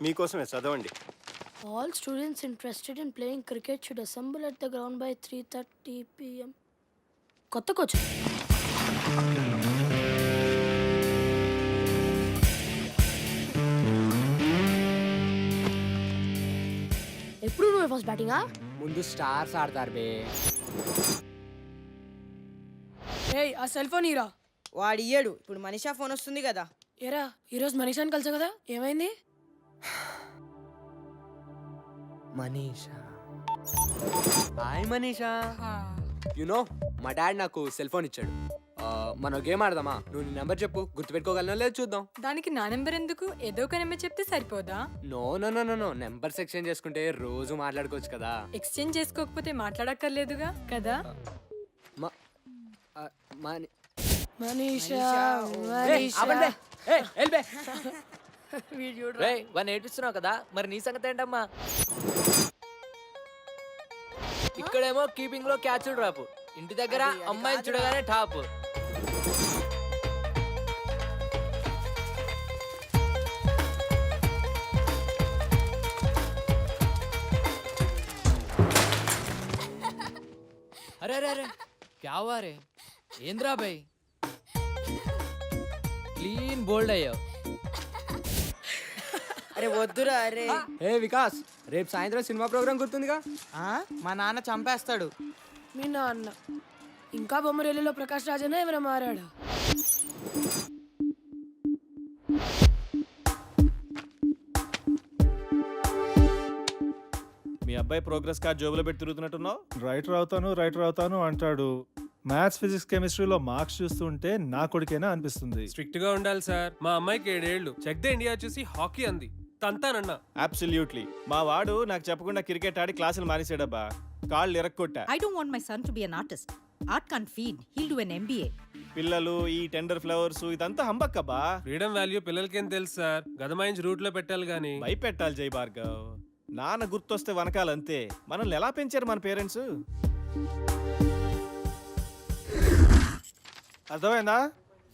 మీకోసమే చదవండి. All students interested in playing cricket should assemble at the ground by 3:30 p.m. కొత్త coach. ఎప్పుడు నువ్వు ఫస్ట్ బ్యాటింగా? ముందు స్టార్స్ ఆడతారు బే. ఏయ్ ఆ సెల్ ఫోన్ ఇరా. వాడు ఇయ్యడు. ఇప్పుడు మనీషా ఫోన్ వస్తుంది కదా. ఏరా ఈరోజు మనీషాని కలిసా కదా, ఏమైంది? మనీషా, హాయ్ మనీషా. యునో మా డాడ్ నాకు సెల్ ఫోన్ ఇచ్చాడు. మనం గేమ్ ఆడదామా? నువ్వు నీ నెంబర్ చెప్పు, గుర్తుపెట్టుకోగలనో లేదు చూద్దాం. దానికి నా నెంబర్ ఎందుకు? ఏదో ఒక నెంబర్ చెప్తే సరిపోదా? No no no no no numbers exchange చేసుకుంటే రోజు మాట్లాడుకోవచ్చు కదా. ఎక్స్చేంజ్ చేసుకోకపోతే మాట్లాడక్కర్లేదుగా కదా. మనీషా వాడిని ఏడిపిస్తున్నావు కదా, మరి నీ సంగతి ఏంటమ్మా? ఇక్కడేమో కీపింగ్ లో క్యాచ్లు డ్రాప్, ఇంటి దగ్గర అమ్మాయిని చూడగానే టాప్. అరే అరే అరే క్యా హువా రే? ఏంద్రా బై, క్లీన్ బోల్డ్ అయ్యావు. అరే వద్దురా. అరే ఏ వికాస్, రేపు సాయంత్రం సినిమా ప్రోగ్రామ్ గుర్తుందిగా? మా నాన్న చంపేస్తాడు. మీ నాన్న ఇంకా బొమ్మరేలిలో ప్రకాష్ రాజేనా ఏమైనా మారాడా? మీ అబ్బాయి ప్రోగ్రెస్ కార్డ్ జోబులో పెట్టి తిరుగుతున్నట్టున్నావు. రైటర్ అవుతాను అంటాడు. మ్యాథ్స్, ఫిజిక్స్, కెమిస్ట్రీలో మార్క్స్ చూస్తుంటే నా కొడుకేనా అనిపిస్తుంది. స్ట్రిక్ట్ గా ఉండాలి సార్. మా అమ్మాయికి 7 ఏళ్ళు. చెక్ ద ఇండియా చూసి హాకీ అంది, తంతానన్నా. అబ్సల్యూట్లీ. మా వాడు నాకు చెప్పకుండా క్రికెట్ ఆడి క్లాసులు మానేసాడబ్బా. కాళ్ళు ఇరక్కొట్టా. I don't want my son to be an artist. Art can't feed. He'll do an MBA. పిల్లలు ఈ టెండర్ ఫ్లవర్స్ ఇదంతా హంబక్కబ్బా. ఫ్రీడమ్ వాల్యూ పిల్లలకేం తెలుసు సార్, గదమాయించి రూట్ లో పెట్టాలి గానీ. భయపెట్టాలి జై భార్గవ్. నాన్న గుర్తొస్తే వనకాలంతే. మనల్ని ఎలా పెంచారు మన పేరెంట్స్? అర్థమైందా?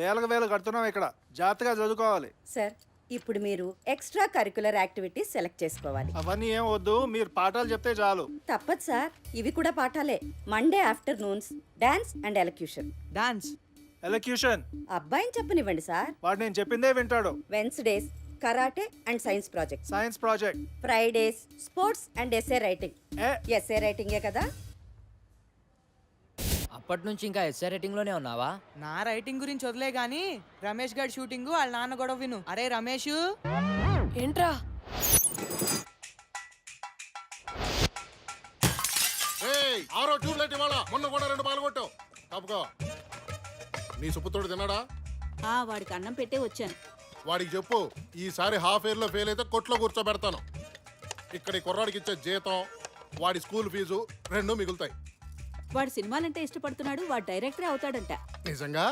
వేలకు కడుతున్నాం ఇక్కడ. జాగ్రత్తగా చదువుకోవాలి. సార్, ఇప్పుడు మీరు ఎక్స్ట్రా కరికులర్ యాక్టివిటీస్ సెలెక్ట్ చేసుకోవాలి. అవన్నీ ఏం వద్దు, మీరు పాఠాలు చెప్తే చాలు. తప్పదు సార్, ఇవి కూడా పాఠాలే. Monday afternoons dance and elocution. Dance, elocution అబ్బాయిని చెప్పనివ్వండి సార్. వాడు నేను చెప్పిందే వింటాడు. Wednesdays karate and science project. Science project. Fridays sports and SA writing. ఏ ఎస్ఏ రైటింగే కదా. అప్పటి నుంచి ఇంకా ఎస్ఆర్ రేటింగ్ లోనే ఉన్నావా? నా రైటింగ్ గురించి వదిలే గాని రమేష్ గారి షూటింగ్ వాళ్ళ నాన్న గొడవ విను. అరే రమేష్, ఏంట్రా? ఆరో ట్యూబ్లైట్ ఇవాళ, మొన్న కూడా 2 పాల్గొట్టావు. తప్పుకో. నీ సుపుత్రుడు తిన్నాడా? వాడికి అన్నం పెట్టే వచ్చాను. వాడికి చెప్పు, ఈసారి హాఫ్ ఇయర్ లో ఫెయిల్ అయితే కొట్లో కూర్చోబెడతాను. ఇక్కడ ఈ కుర్రాడికి ఇచ్చే జీతం, వాడి స్కూల్ ఫీజు 2 మిగులుతాయి. వాడు సినిమాలంటే ఇష్టపడుతున్నాడు. వాడు డైరెక్టరే అవుతాడంట. నిజంగా?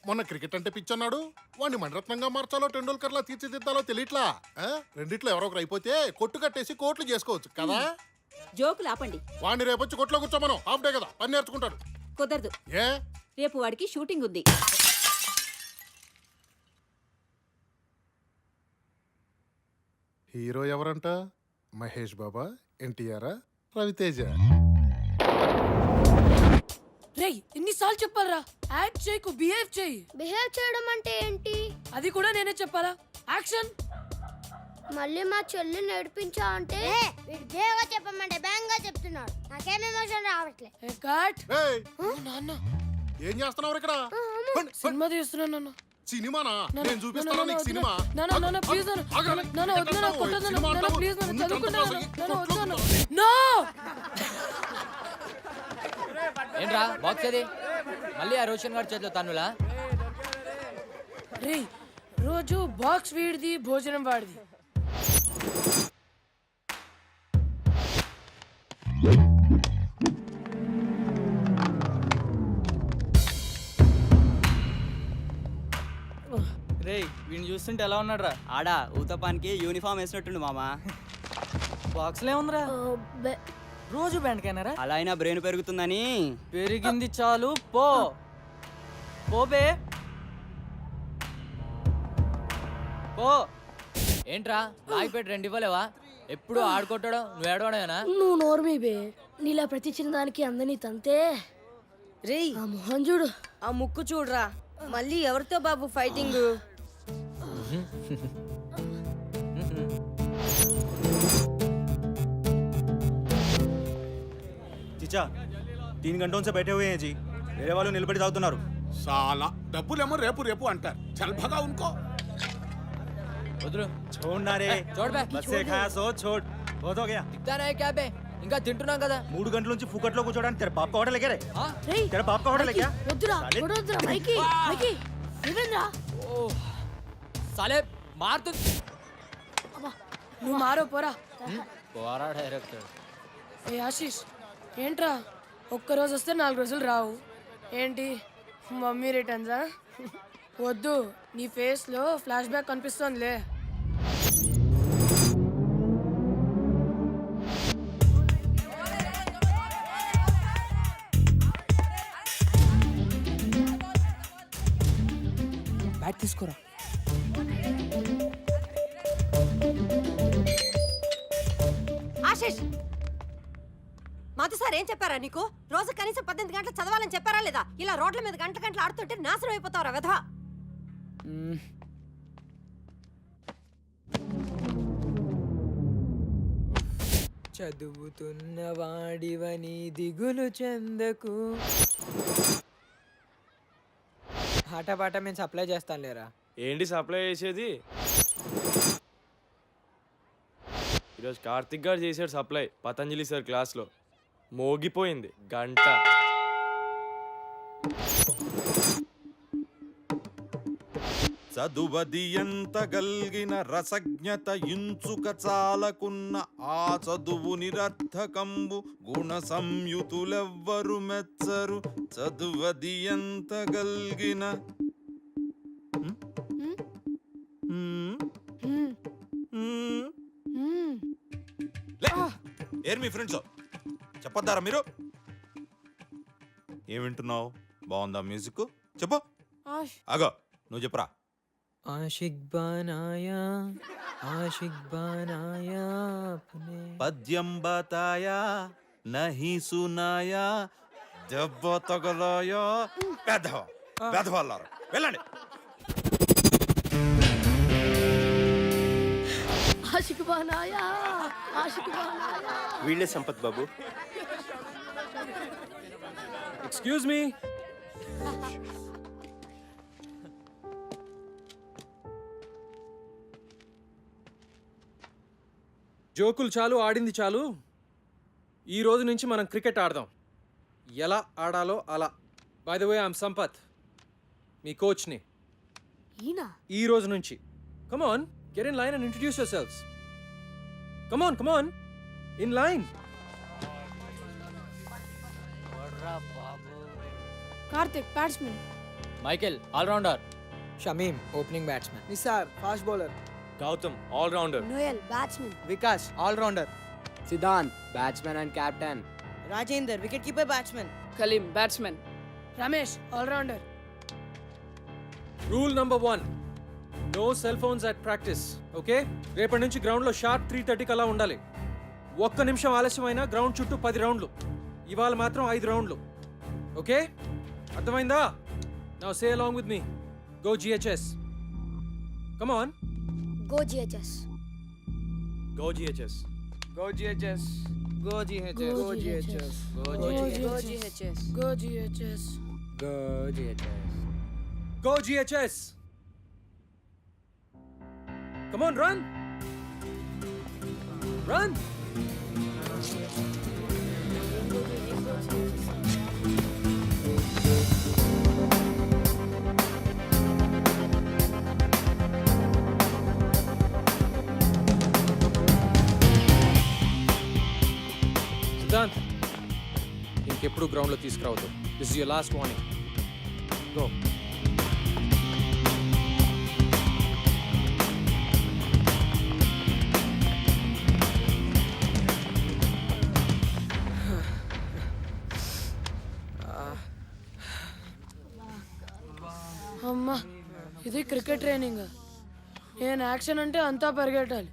మొన్న క్రికెట్ అంటే పిచ్చన్నాడు. వాడిని మణరత్నంగా మార్చాలో టెండూల్కర్ లా తీర్చిదిద్దాలో తెలియట్లా. రెండిట్లో ఎవరో ఒకరు అయిపోతే కొట్టు కట్టేసి కోట్లు చేసుకోవచ్చు కదా. జోకులు ఆపండి. వాడిని రేపొచ్చి కొట్లో కూర్చోమను. హాఫ్ డే కదా, పని నేర్చుకుంటాడు. కుదరదు. ఏ? రేపు వాడికి షూటింగ్ ఉంది. హీరో ఎవరంట? మహేష్ బాబా, ఎన్టీఆర్, రవితేజ? రేయ్ ఎన్నిసార్లు చెప్పాలరా? యాక్ట్ చేయకు, బిహేవ్ చేయి. బిహేవ్ చేయడం అంటే ఏంటి? అది కూడా నేనే చెప్పాలా? యాక్షన్. మళ్ళీ మా చెల్లిని నడిపించా అంటే విడిగా చెప్పమంటే బ్యాంగ్ గా చెప్తున్నాడు. నాకేం ఎమోషన్ రావట్లే. ఏ కట్. ఏయ్, నాన్న ఏం చేస్తున్నావు ఇక్కడ? సినిమా తీస్తున్నాను నాన్న. సినిమానా? నేను చూపిస్తాను నీకు సినిమా. నాన్న ప్లీజ్ నాన్న వద్దు నాన్న కొట్టొద్దు నాన్న ప్లీజ్ నాన్న చదువుకుంటాను నాన్న వద్దు నాన్న. నో. ఏంట్రా బాక్స్ అది? మళ్ళీ ఆ రోషన్ గారి చేతిలో తన్నులా? రేయ్ రోజు బాక్స్ వీడిది, భోజనం వాడిది. రేయ్ వీడిని చూస్తుంటే ఎలా ఉన్నాడు రా? ఆడా ఊతపానికి యూనిఫామ్ వేసినట్టుండు మామా. బాక్స్లే ఉందిరా. రోజు బ్యాండ్కైనారా? అలా అయినా బ్రెయిన్ పెరుగుతుందని. పెరిగింది చాలు, పో పోబే పో. ఏంట్రా లాగిపెట్టి 2 ఇవ్వలేవా? ఎప్పుడు ఆడుకొట్టడం నువ్వు ఏడవడమేనా? నువ్వు నోర్మి బే, నీలా ప్రతి చిన్నదానికి అందని తంతే. రేయ్ ఆ మొహం చూడు. ఆ ముక్కు చూడరా, మళ్ళీ ఎవరితో బాబు ఫైటింగ్? చిచ్చా 3 घंटों से बैठे हुए हैं जी, मेरे वालों నిలబడి తాగుతున్నారు. సాలా డబ్బులేమో రేపు రేపు అంటారు. చల్ భగా ఉన్కో. వదులు. छोड़ना रे, చూడు బే. बस से खाया सो छोड़, बहुत हो गया. దిగ్దానే క్యాబ్ బే, ఇంకా తింటున్నాం కదా. 3 గంటల నుంచి ఫుకట్లో కూర్చోడానికి तेरे बाप का होटल है क्या रे? ఆ? రేయ్, तेरे बाप का होटल है क्या? వద్దురా साले, వద్దురా మైకి మైకి ఏమైందిరా? ఓ సాలే మారుతు. నువ్వు మారో పోరా. పోరా డైరెక్టర్. ఏ ఆశీష్, ఏంట్రా ఒక్కరోజు వస్తే 4 రోజులు రావు ఏంటి? మమ్మీ రిటర్న్సా? వద్దు, నీ ఫేస్ లో ఫ్లాష్ బ్యాక్ కనిపిస్తోందిలే. బ్యాట్ తీసుకోరా. ఆశిష్, మాధు సార్ ఏం చెప్పారా నీకు? రోజు కనీసం 18 గంటలు చదవాలని చెప్పారా లేదా? ఇలా రోడ్ల మీద గంటల గంటలు ఆడుతుంటే నాశనం అయిపోతావురా వెధవా. చదువుతున్న వాడివని దిగులు చెందకు. పాట మేము సప్లై చేస్తాను లేరా. ఏంటి సప్లై చేసేది? ఈరోజు కార్తిక్ గారు చేశాడు సప్లై పతంజలి సార్ క్లాస్లో. మోగిపోయింది గంట. చదువది ఎంత గల్గిన రసజ్ఞత ఇంచుక చాలకున్న ఆ చదువు నిరర్థకంబు గుణ సంయుతులెవ్వరు మెచ్చరు. చదువది ఎంత గల్గిన ఏర్ మీ ఫ్రెండ్స్ చెప్పొద్దారా మీరు? ఏం వింటున్నావు? బాగుందా మ్యూజిక్? చెప్పు. ఆగో నువ్వు చెప్పురా. ఆషిక్ బానాయా ఆషిక్ బానాయా అప్నే. పద్యం బతాయా నహి సునాయా దెబ్బ తగలాయా. పెద్దవాళ్ళారు వెళ్ళండి. ఆషిక్ బానాయా ఆషిక్ బానాయా. వీళ్ళే సంపత్ బాబు. Excuse me. జోకులు చాలు, ఆడింది చాలు. ఈ రోజు నుంచి మనం క్రికెట్ ఆడదాం. ఎలా ఆడాలో అలా. By the way I'm Sampath, మీ కోచ్ని. ఈనా ఈ రోజు నుంచి come on, get in line and introduce yourselves. Come on in line. Karthik batsmen, Michael allrounder. Shamim opening batsmen. Nisar fast bowler. Gautam allrounder. Noel batsmen, Vikas allrounder. Siddhant batsmen and captain. Rajender wicket keeper batsmen. Kaleem batsmen. Ramesh allrounder. Rule number 1, no cell phones at practice. Okay, రేపటి నుంచి గ్రౌండ్లో sharp 3:30 అలా ఉండాలి. ఒక్క నిమిషం ఆలస్యమైనా ground చుట్టూ 10 రౌండ్లు. ఇవాళ మాత్రం 5 రౌండ్లు. ఓకే, అర్థమైందా? Now say along with me. Go GHS. Come on. Go GHS. Go GHS. Go GHS. Go GHS. Go GHS. Go GHS. Go GHS. Go GHS. Come on, run. Run. Siddhant, ఇంకెప్పుడు గ్రౌండ్లో తీసుకురావద్దు. This is your last warning. Go. అమ్మా, ఇది cricket training. నేను action అంటే అంతా పరిగెట్టాలి.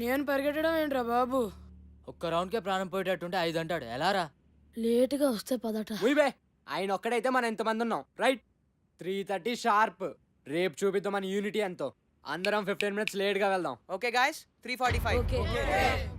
నేను పరిగెట్టడం ఏంట్రా బాబు? ఒక్క రౌండ్కే ప్రాణం పోయేటట్టుంటే 5 అంటాడు ఎలారా? లేటుగా వస్తే పదట. ఉయ్ ఆయన ఒక్కడైతే మనం ఎంతమంది ఉన్నాం రైట్? 3:30 షార్ప్. రేపు చూపిద్దాం మన యూనిటీ ఎంతో. అందరం 15 minutes లేట్ గా వెళ్దాం. Okay guys 3:45.